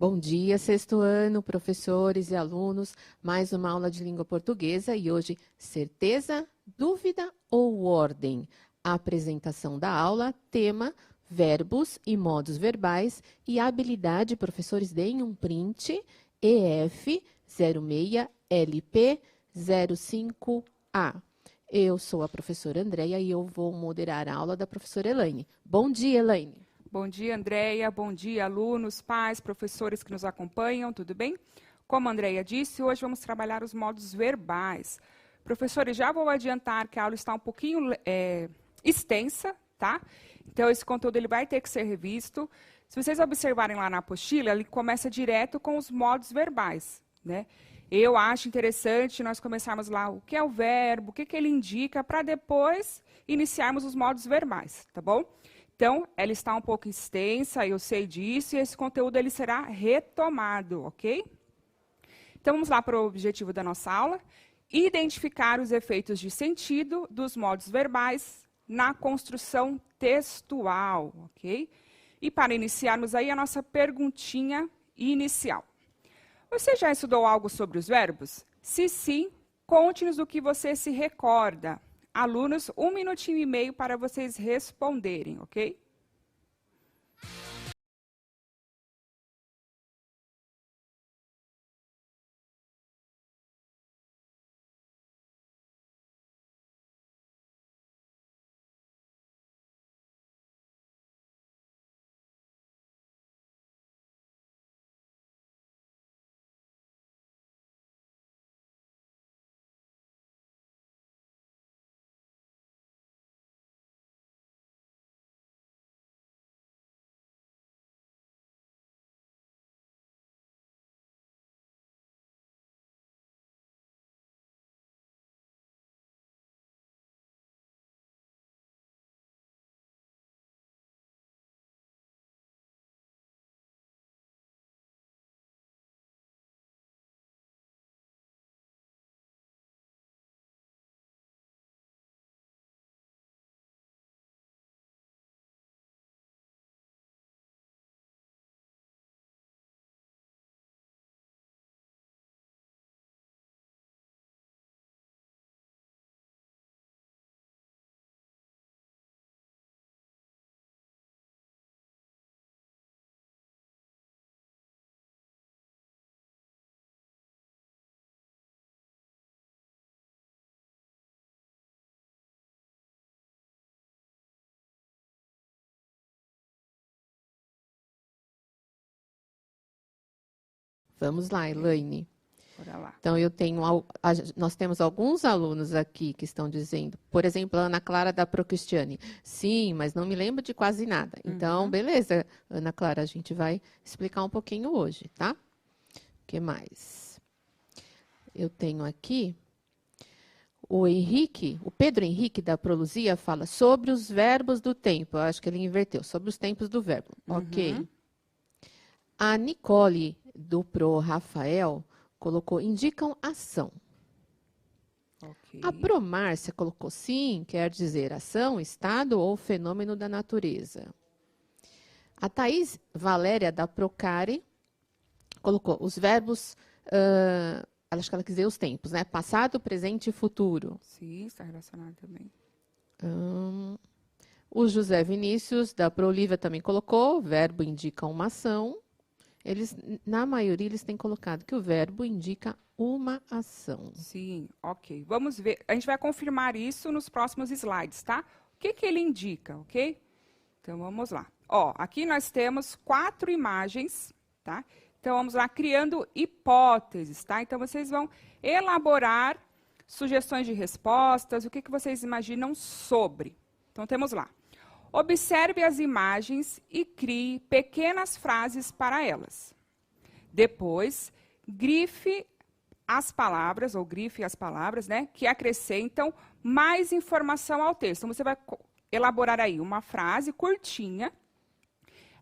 Bom dia, sexto ano, professores e alunos. Mais uma aula de língua portuguesa e hoje, certeza, dúvida ou ordem? A apresentação da aula, tema, verbos e modos verbais e habilidade. Professores, deem um print, EF 06LP 05A. Eu sou a professora Andréia e eu vou moderar a aula da professora Elaine. Bom dia, Elaine. Bom dia, Andréia. Bom dia, alunos, pais, professores que nos acompanham, tudo bem? Como a Andréia disse, hoje vamos trabalhar os modos verbais. Professores, já vou adiantar que a aula está um pouquinho extensa, tá? Então, esse conteúdo ele vai ter que ser revisto. Se vocês observarem lá na apostila, ele começa direto com os modos verbais, né? Eu acho interessante nós começarmos lá o que é o verbo, o que ele indica, para depois iniciarmos os modos verbais, tá bom? Então, ela está um pouco extensa, eu sei disso, e esse conteúdo ele será retomado, ok? Então, vamos lá para o objetivo da nossa aula. Identificar os efeitos de sentido dos modos verbais na construção textual, ok? E para iniciarmos aí a nossa perguntinha inicial. Você já estudou algo sobre os verbos? Se sim, conte-nos do que você se recorda. Alunos, 1 minutinho e meio para vocês responderem, ok? Vamos lá, Elaine. Bora lá. Então, nós temos alguns alunos aqui que estão dizendo, por exemplo, a Ana Clara da Procristiane. Sim, mas não me lembro de quase nada. Então, beleza, Ana Clara, a gente vai explicar um pouquinho hoje, tá? O que mais? Eu tenho aqui o Pedro Henrique da Proluzia fala sobre os verbos do tempo. Eu acho que ele inverteu, sobre os tempos do verbo. Ok. A Nicole do Pro Rafael colocou, indicam ação. Okay. A Pro Márcia colocou sim, quer dizer ação, estado ou fenômeno da natureza. A Thaís Valéria da Procare colocou os verbos, acho que ela quis dizer os tempos, né? Passado, presente e futuro. Sim, está relacionado também. O José Vinícius da Pro Olivia também colocou, verbo indica uma ação. Na maioria, eles têm colocado que o verbo indica uma ação. Sim, ok. Vamos ver. A gente vai confirmar isso nos próximos slides, tá? O que ele indica, ok? Então, vamos lá. Ó, aqui nós temos 4 imagens, tá? Então, vamos lá, criando hipóteses, tá? Então, vocês vão elaborar sugestões de respostas, o que vocês imaginam sobre. Então, temos lá. Observe as imagens e crie pequenas frases para elas. Depois, grife as palavras, né, que acrescentam mais informação ao texto. Então, você vai elaborar aí uma frase curtinha.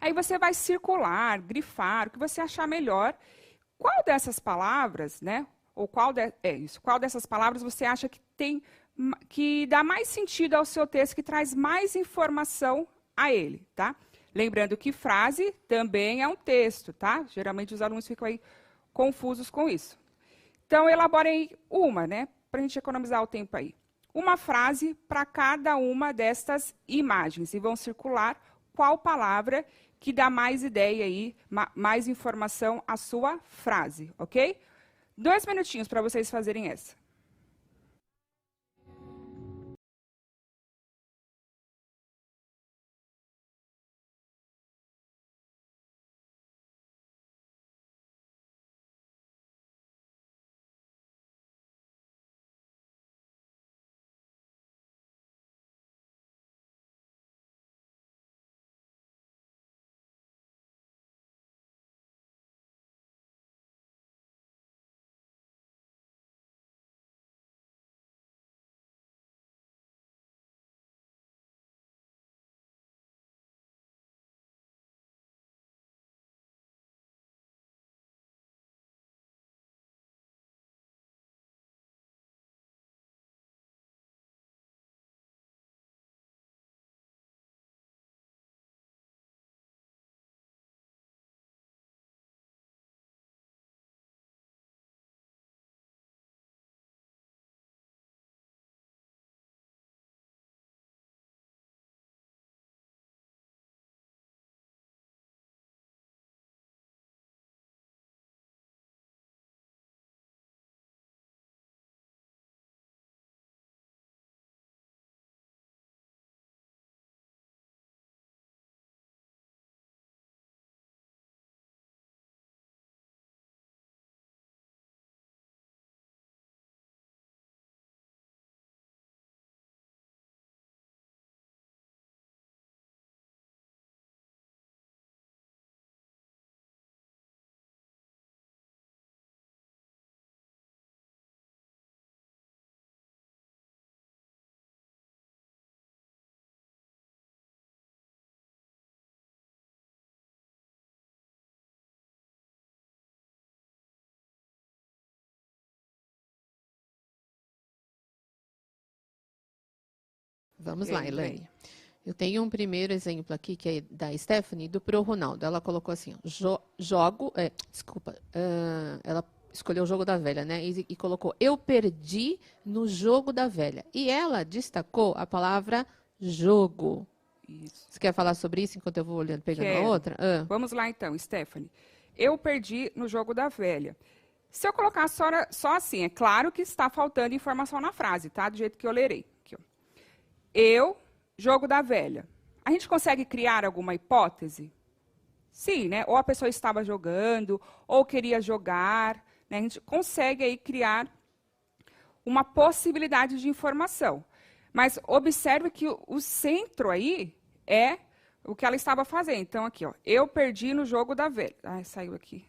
Aí você vai circular, grifar, o que você achar melhor. Qual dessas palavras, né, ou qual dessas palavras você acha que dá mais sentido ao seu texto, que traz mais informação a ele, tá? Lembrando que frase também é um texto, tá? Geralmente os alunos ficam aí confusos com isso. Então, elaborem uma, né? Para a gente economizar o tempo aí. Uma frase para cada uma destas imagens. E vão circular qual palavra que dá mais ideia aí, mais informação à sua frase, ok? 2 minutinhos para vocês fazerem essa. Vamos lá, Elaine. Eu tenho um primeiro exemplo aqui, que é da Stephanie, do Pro Ronaldo. Ela colocou assim, ela escolheu o jogo da velha, né? E colocou, eu perdi no jogo da velha. E ela destacou a palavra jogo. Isso. Você quer falar sobre isso enquanto eu vou olhando, pegando a outra? Vamos lá, então, Stephanie. Eu perdi no jogo da velha. Se eu colocar só assim, é claro que está faltando informação na frase, tá? Do jeito que eu lerei. Aqui, ó. Eu, jogo da velha. A gente consegue criar alguma hipótese? Sim, né? Ou a pessoa estava jogando, ou queria jogar. Né? A gente consegue aí criar uma possibilidade de informação. Mas observe que o centro aí é o que ela estava fazendo. Então, aqui, ó, eu perdi no jogo da velha. Ah, saiu aqui.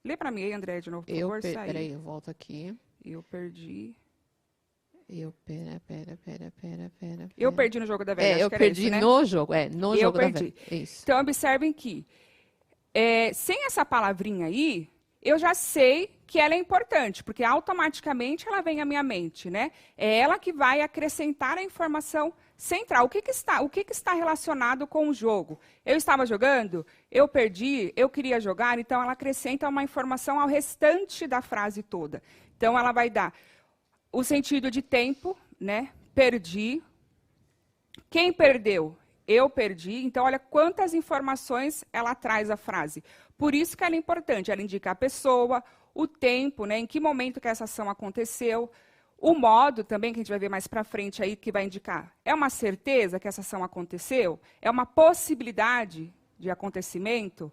Lê para mim aí, André, de novo, por favor. Peraí, eu volto aqui. Eu perdi. Pera. Eu perdi no jogo da velha. Eu perdi esse, né? no jogo, no eu jogo perdi. da velha. Isso. Então, observem que, sem essa palavrinha aí, eu já sei que ela é importante, porque automaticamente ela vem à minha mente, né? É ela que vai acrescentar a informação central. O que está relacionado com o jogo? Eu estava jogando, eu perdi, eu queria jogar, então ela acrescenta uma informação ao restante da frase toda. Então, ela vai dar o sentido de tempo, né? Perdi. Quem perdeu? Eu perdi. Então, olha quantas informações ela traz à frase. Por isso que ela é importante. Ela indica a pessoa, o tempo, né? Em que momento que essa ação aconteceu. O modo também, que a gente vai ver mais para frente aí, que vai indicar. É uma certeza que essa ação aconteceu? É uma possibilidade de acontecimento?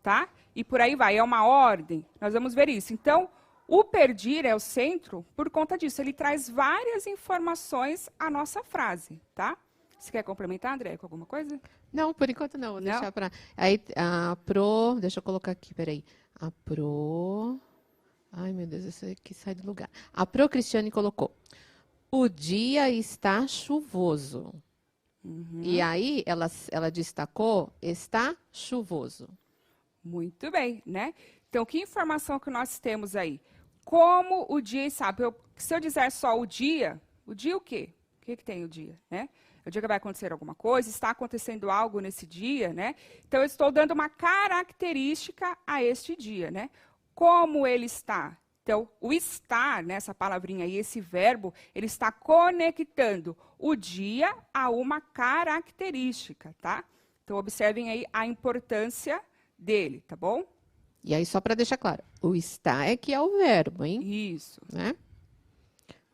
Tá? E por aí vai. É uma ordem? Nós vamos ver isso. Então, o perdir é o centro por conta disso. Ele traz várias informações à nossa frase, tá? Você quer complementar, André, com alguma coisa? Não, por enquanto não. Vou não? deixar para... Aí, deixa eu colocar aqui, peraí. Ai, meu Deus, isso aqui sai do lugar. A Pro Cristiane colocou, o dia está chuvoso. Uhum. E aí, ela destacou, está chuvoso. Muito bem, né? Então, que informação que nós temos aí? Como o dia está? Se eu disser só o dia o quê? O que tem o dia, né? É o dia que vai acontecer alguma coisa, está acontecendo algo nesse dia, né? Então, eu estou dando uma característica a este dia, né? Como ele está. Então, o estar, né, essa palavrinha aí, esse verbo, ele está conectando o dia a uma característica, tá? Então, observem aí a importância dele, tá bom? E aí, só para deixar claro, o está é que é o verbo, hein? Isso. Né?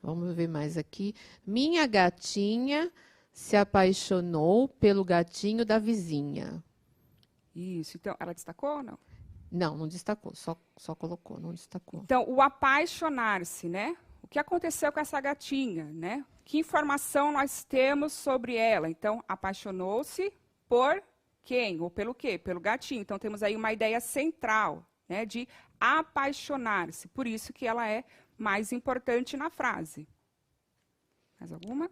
Vamos ver mais aqui. Minha gatinha se apaixonou pelo gatinho da vizinha. Isso. Então, ela destacou ou não? Não, não destacou, só colocou, não destacou. Então, o apaixonar-se, né? O que aconteceu com essa gatinha, né? Que informação nós temos sobre ela? Então, apaixonou-se por quem? Ou pelo quê? Pelo gatinho. Então, temos aí uma ideia central, né? De apaixonar-se. Por isso que ela é mais importante na frase. Mais alguma?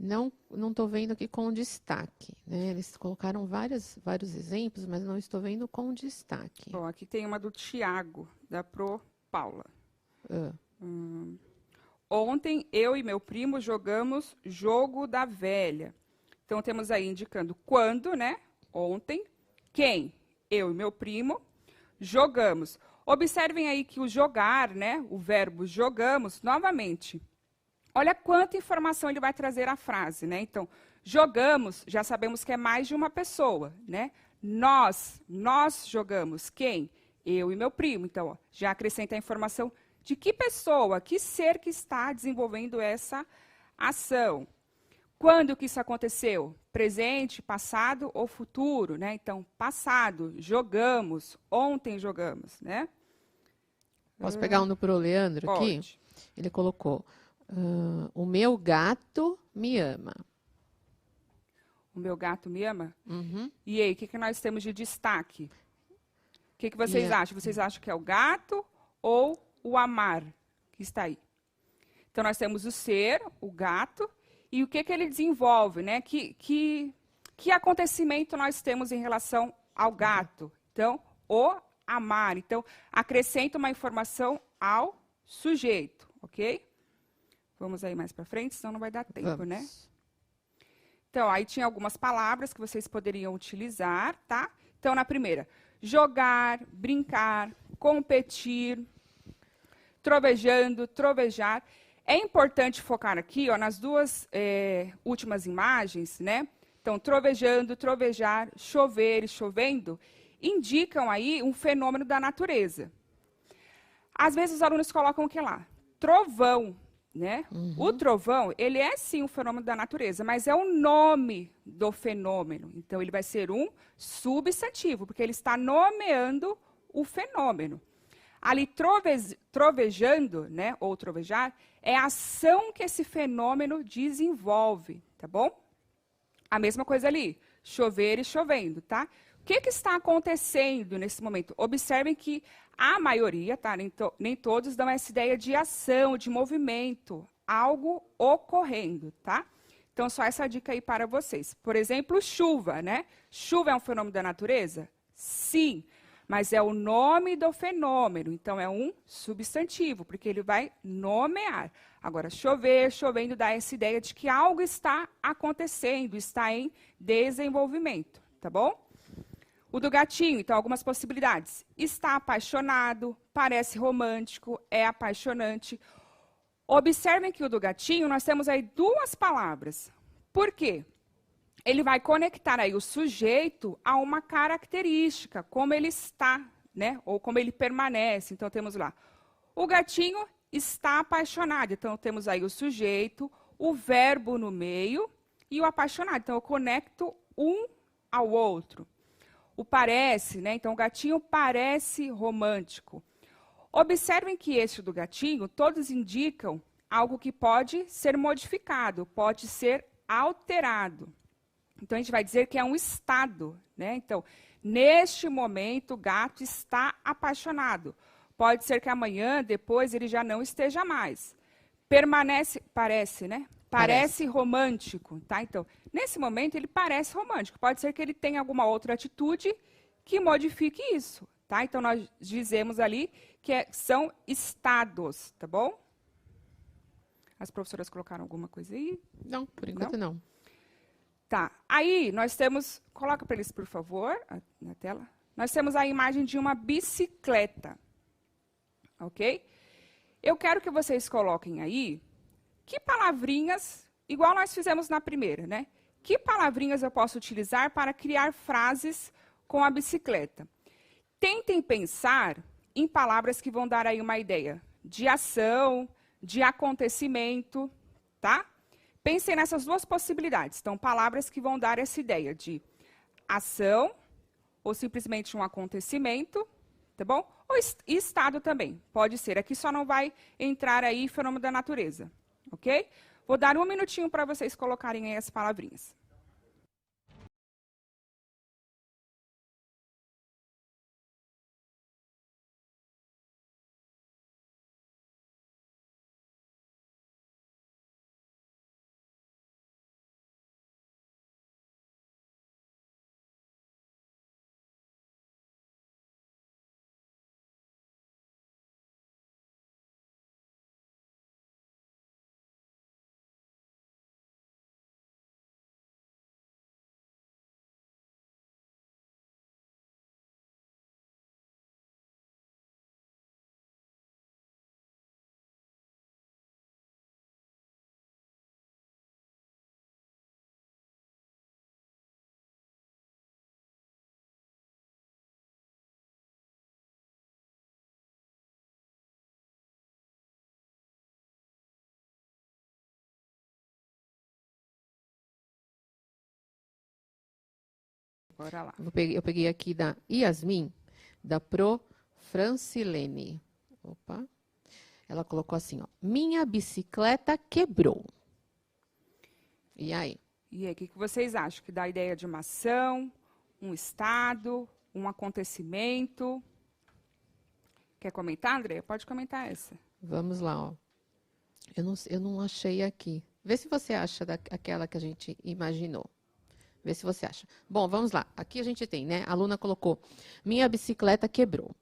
Não estou vendo aqui com destaque, né? Eles colocaram vários exemplos, mas não estou vendo com destaque. Bom, aqui tem uma do Tiago, da Pro Paula. Ontem, eu e meu primo jogamos Jogo da Velha. Então, temos aí indicando quando, né? Ontem. Quem? Eu e meu primo. Jogamos. Observem aí que o jogar, né? O verbo jogamos, novamente. Olha quanta informação ele vai trazer à frase, né? Então, jogamos, já sabemos que é mais de uma pessoa, né? Nós jogamos. Quem? Eu e meu primo. Então, ó, já acrescenta a informação de que pessoa, que ser que está desenvolvendo essa ação. Quando que isso aconteceu? Presente, passado ou futuro, né? Então, passado, jogamos, ontem jogamos, né? Posso pegar um do Pro Leandro aqui? Pode. Ele colocou, o meu gato me ama. O meu gato me ama? Uhum. E aí, o que nós temos de destaque? O que vocês acham? Vocês acham que é o gato ou o amar que está aí? Então, nós temos o ser, o gato, e o que ele desenvolve, né? Que acontecimento nós temos em relação ao gato? Então, o amar. Então, acrescenta uma informação ao sujeito, ok? Vamos aí mais para frente, senão não vai dar tempo, né? Então, aí tinha algumas palavras que vocês poderiam utilizar, tá? Então, na primeira, jogar, brincar, competir, trovejando, trovejar. É importante focar aqui, ó, nas duas últimas imagens, né? Então, trovejando, trovejar, chover e chovendo, indicam aí um fenômeno da natureza. Às vezes os alunos colocam o que lá? Trovão, né? Uhum. O trovão, ele é sim um fenômeno da natureza, mas é o nome do fenômeno. Então, ele vai ser um substantivo, porque ele está nomeando o fenômeno. Ali, trovejando, né, ou trovejar, é a ação que esse fenômeno desenvolve, tá bom? A mesma coisa ali, chover e chovendo, tá? O que está acontecendo nesse momento? Observem que a maioria, tá, nem todos dão essa ideia de ação, de movimento, algo ocorrendo, tá? Então, só essa dica aí para vocês. Por exemplo, chuva, né? Chuva é um fenômeno da natureza? Sim. Mas é o nome do fenômeno, então é um substantivo, porque ele vai nomear. Agora, chover, chovendo, dá essa ideia de que algo está acontecendo, está em desenvolvimento, tá bom? O do gatinho, então, algumas possibilidades. Está apaixonado, parece romântico, é apaixonante. Observem que o do gatinho, nós temos aí duas palavras. Por quê? Ele vai conectar aí o sujeito a uma característica, como ele está, né? Ou como ele permanece. Então, temos lá, o gatinho está apaixonado. Então, temos aí o sujeito, o verbo no meio e o apaixonado. Então, eu conecto um ao outro. O parece, né? Então, o gatinho parece romântico. Observem que este do gatinho, todos indicam algo que pode ser modificado, pode ser alterado. Então, a gente vai dizer que é um estado, né? Então, neste momento, o gato está apaixonado. Pode ser que amanhã, depois, ele já não esteja mais. Parece, né? Parece romântico, tá? Então, nesse momento, ele parece romântico. Pode ser que ele tenha alguma outra atitude que modifique isso, tá? Então, nós dizemos ali que são estados, tá bom? As professoras colocaram alguma coisa aí? Não, por enquanto não. Tá. Aí, nós temos... Coloca para eles, por favor, na tela. Nós temos a imagem de uma bicicleta. Ok? Eu quero que vocês coloquem aí que palavrinhas, igual nós fizemos na primeira, né? Que palavrinhas eu posso utilizar para criar frases com a bicicleta? Tentem pensar em palavras que vão dar aí uma ideia de ação, de acontecimento, tá? Pensem nessas duas possibilidades. Então, palavras que vão dar essa ideia de ação ou simplesmente um acontecimento, tá bom? Ou estado também, pode ser. Aqui só não vai entrar aí fenômeno da natureza, ok? Vou dar um minutinho para vocês colocarem aí as palavrinhas. Bora lá. Eu peguei aqui da Yasmin, da Pro Francilene. Opa. Ela colocou assim, ó. Minha bicicleta quebrou. E aí? E aí, o que vocês acham? Que dá a ideia de uma ação, um estado, um acontecimento? Quer comentar, André? Pode comentar essa. Vamos lá, ó. Eu não achei aqui. Vê se você acha aquela que a gente imaginou. Vê se você acha. Bom, vamos lá. Aqui a gente tem, né? A aluna colocou, minha bicicleta quebrou.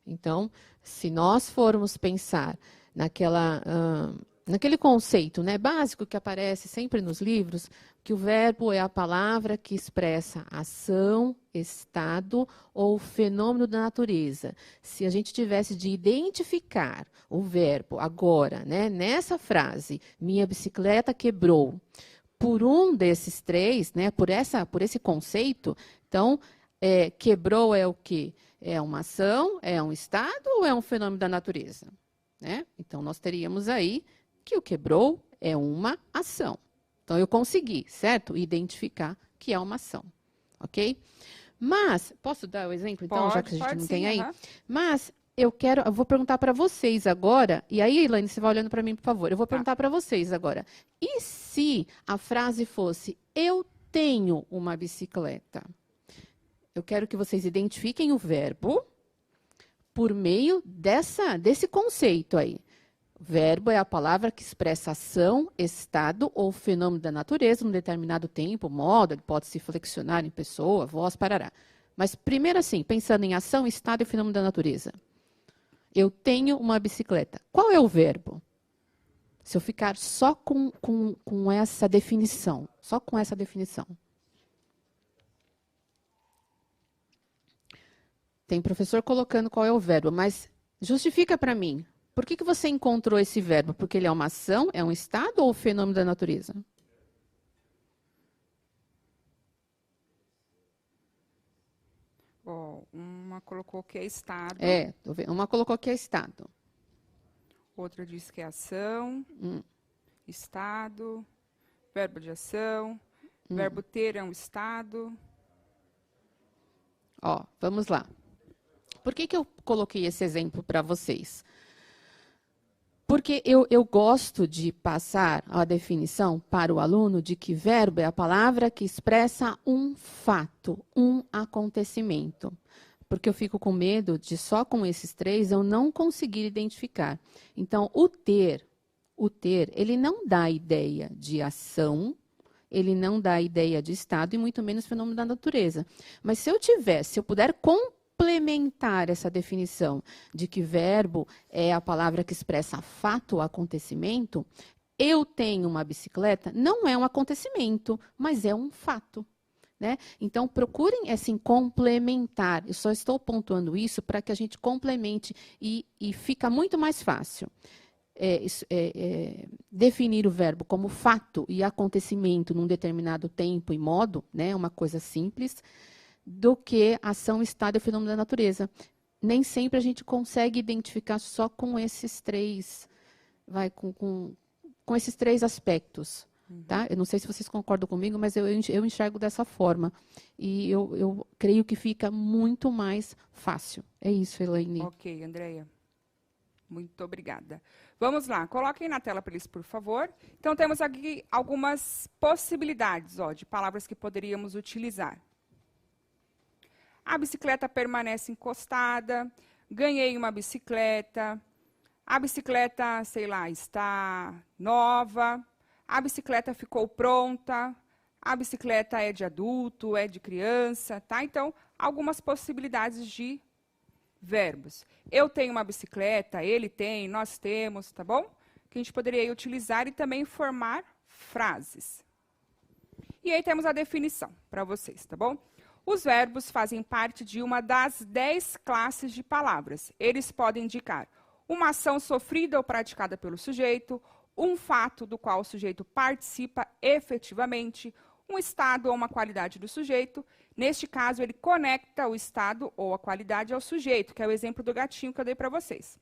Então, se nós formos pensar naquele conceito, né, básico que aparece sempre nos livros, que o verbo é a palavra que expressa ação, estado ou fenômeno da natureza. Se a gente tivesse de identificar o verbo agora, né, nessa frase, minha bicicleta quebrou, por um desses três, né, por esse conceito, então, quebrou é o quê? É uma ação, é um estado ou é um fenômeno da natureza? Né? Então, nós teríamos aí que o quebrou é uma ação. Então, eu consegui, certo? Identificar que é uma ação, ok? Mas, posso dar o exemplo, então, já que a gente não tem aí? Mas, eu vou perguntar para vocês agora, e aí, Elaine, você vai olhando para mim, por favor. Eu vou perguntar para vocês agora. E se a frase fosse, eu tenho uma bicicleta? Eu quero que vocês identifiquem o verbo por meio desse conceito aí. Verbo é a palavra que expressa ação, estado ou fenômeno da natureza num determinado tempo, modo, ele pode se flexionar em pessoa, voz, parará. Mas primeiro assim, pensando em ação, estado e fenômeno da natureza. Eu tenho uma bicicleta. Qual é o verbo? Se eu ficar só com essa definição, só com essa definição. Tem professor colocando qual é o verbo, mas justifica para mim. Por que você encontrou esse verbo? Porque ele é uma ação, é um estado ou fenômeno da natureza? Uma colocou que é estado. Uma colocou que é estado. Outra diz que é ação, estado, verbo de ação, verbo ter é um estado. Ó, vamos lá. Por que eu coloquei esse exemplo para vocês? Porque eu gosto de passar a definição para o aluno de que verbo é a palavra que expressa um fato, um acontecimento. Porque eu fico com medo de só com esses três eu não conseguir identificar. Então, o ter, ele não dá ideia de ação, ele não dá ideia de estado e muito menos fenômeno da natureza. Mas se eu puder complementar essa definição de que verbo é a palavra que expressa fato ou acontecimento, Eu tenho uma bicicleta não é um acontecimento, mas é um fato. Né? Então, procurem assim, complementar. Eu só estou pontuando isso para que a gente complemente e fica muito mais fácil. Definir o verbo como fato e acontecimento num determinado tempo e modo, né, uma coisa simples, do que ação, estado e fenômeno da natureza. Nem sempre a gente consegue identificar só com esses três, com esses três aspectos. Tá? Eu não sei se vocês concordam comigo, mas eu enxergo dessa forma. E eu creio que fica muito mais fácil. É isso, Elaine. Ok, Andréia. Muito obrigada. Vamos lá, coloquem na tela para eles, por favor. Então, temos aqui algumas possibilidades de palavras que poderíamos utilizar. A bicicleta permanece encostada, ganhei uma bicicleta, a bicicleta, sei lá, está nova, a bicicleta ficou pronta, a bicicleta é de adulto, é de criança, tá? Então, algumas possibilidades de verbos. Eu tenho uma bicicleta, ele tem, nós temos, tá bom? Que a gente poderia utilizar e também formar frases. E aí temos a definição para vocês, tá bom? Os verbos fazem parte de uma das 10 classes de palavras. Eles podem indicar uma ação sofrida ou praticada pelo sujeito, um fato do qual o sujeito participa efetivamente, um estado ou uma qualidade do sujeito. Neste caso, ele conecta o estado ou a qualidade ao sujeito, que é o exemplo do gatinho que eu dei para vocês.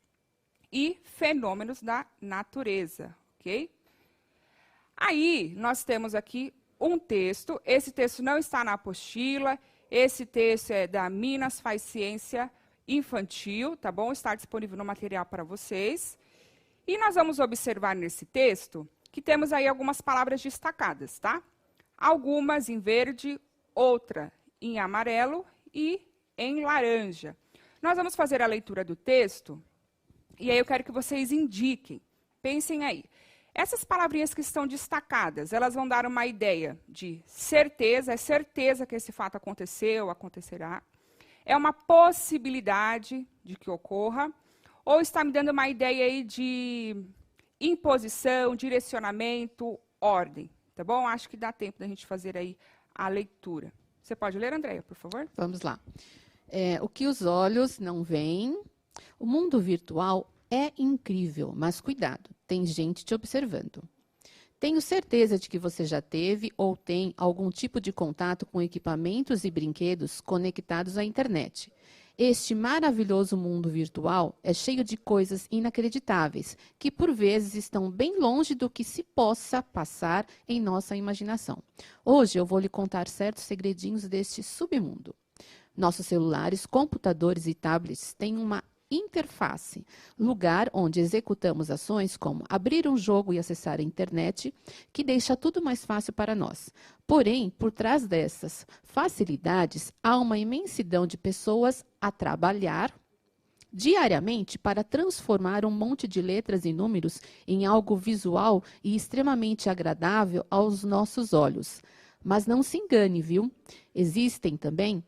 E fenômenos da natureza, ok? Aí, nós temos aqui um texto. Esse texto não está na apostila. Esse texto é da Minas Faz Ciência Infantil, tá bom? Está disponível no material para vocês. E nós vamos observar nesse texto que temos aí algumas palavras destacadas, tá? Algumas em verde, outra em amarelo e em laranja. Nós vamos fazer a leitura do texto e aí eu quero que vocês indiquem. Pensem aí. Essas palavrinhas que estão destacadas, elas vão dar uma ideia de certeza, é certeza que esse fato aconteceu, acontecerá. É uma possibilidade de que ocorra. Ou está me dando uma ideia aí de imposição, direcionamento, ordem. Tá bom? Acho que dá tempo da gente fazer aí a leitura. Você pode ler, Andréia, por favor? Vamos lá. O que os olhos não veem. O mundo virtual é incrível, mas cuidado, tem gente te observando. Tenho certeza de que você já teve ou tem algum tipo de contato com equipamentos e brinquedos conectados à internet. Este maravilhoso mundo virtual é cheio de coisas inacreditáveis, que por vezes estão bem longe do que se possa passar em nossa imaginação. Hoje eu vou lhe contar certos segredinhos deste submundo. Nossos celulares, computadores e tablets têm uma interface, lugar onde executamos ações como abrir um jogo e acessar a internet, que deixa tudo mais fácil para nós. Porém, por trás dessas facilidades, há uma imensidão de pessoas a trabalhar diariamente para transformar um monte de letras e números em algo visual e extremamente agradável aos nossos olhos. Mas não se engane, viu? Existem também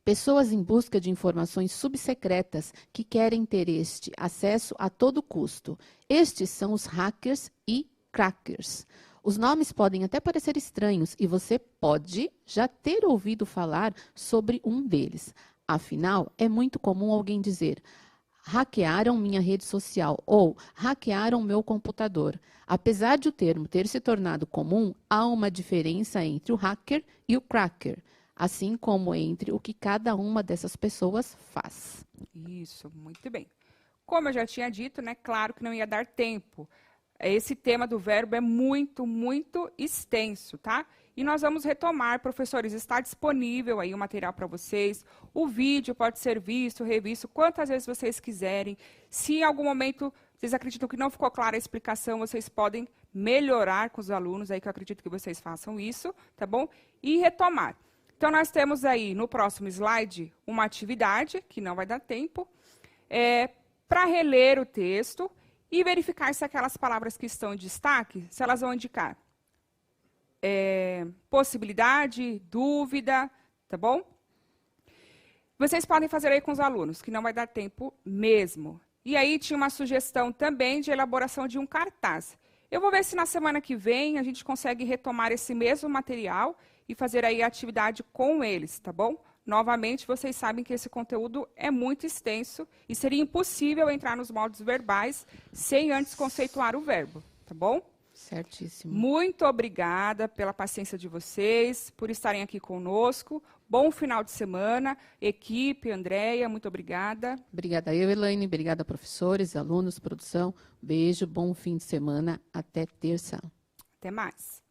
pessoas em busca de informações subsecretas que querem ter este acesso a todo custo. Estes são os hackers e crackers. Os nomes podem até parecer estranhos e você pode já ter ouvido falar sobre um deles. Afinal, é muito comum alguém dizer: hackearam minha rede social ou hackearam meu computador. Apesar de o termo ter se tornado comum, há uma diferença entre o hacker e o cracker, assim como entre o que cada uma dessas pessoas faz. Isso, muito bem. Como eu já tinha dito, né, claro que não ia dar tempo. Esse tema do verbo é muito, muito extenso, tá? E nós vamos retomar, professores, está disponível aí o material para vocês. O vídeo pode ser visto, revisto, quantas vezes vocês quiserem. Se em algum momento vocês acreditam que não ficou clara a explicação, vocês podem melhorar com os alunos, aí que eu acredito que vocês façam isso, tá bom? E retomar. Então, nós temos aí, no próximo slide, uma atividade, que não vai dar tempo, para reler o texto e verificar se aquelas palavras que estão em destaque, se elas vão indicar possibilidade, dúvida, tá bom? Vocês podem fazer aí com os alunos, que não vai dar tempo mesmo. E aí tinha uma sugestão também de elaboração de um cartaz. Eu vou ver se na semana que vem a gente consegue retomar esse mesmo material e fazer aí a atividade com eles, tá bom? Novamente, vocês sabem que esse conteúdo é muito extenso e seria impossível entrar nos modos verbais sem antes conceituar o verbo, tá bom? Certíssimo. Muito obrigada pela paciência de vocês, por estarem aqui conosco. Bom final de semana. Equipe, Andréia, muito obrigada. Obrigada eu, Elaine. Obrigada, professores, alunos, produção. Beijo, bom fim de semana. Até terça. Até mais.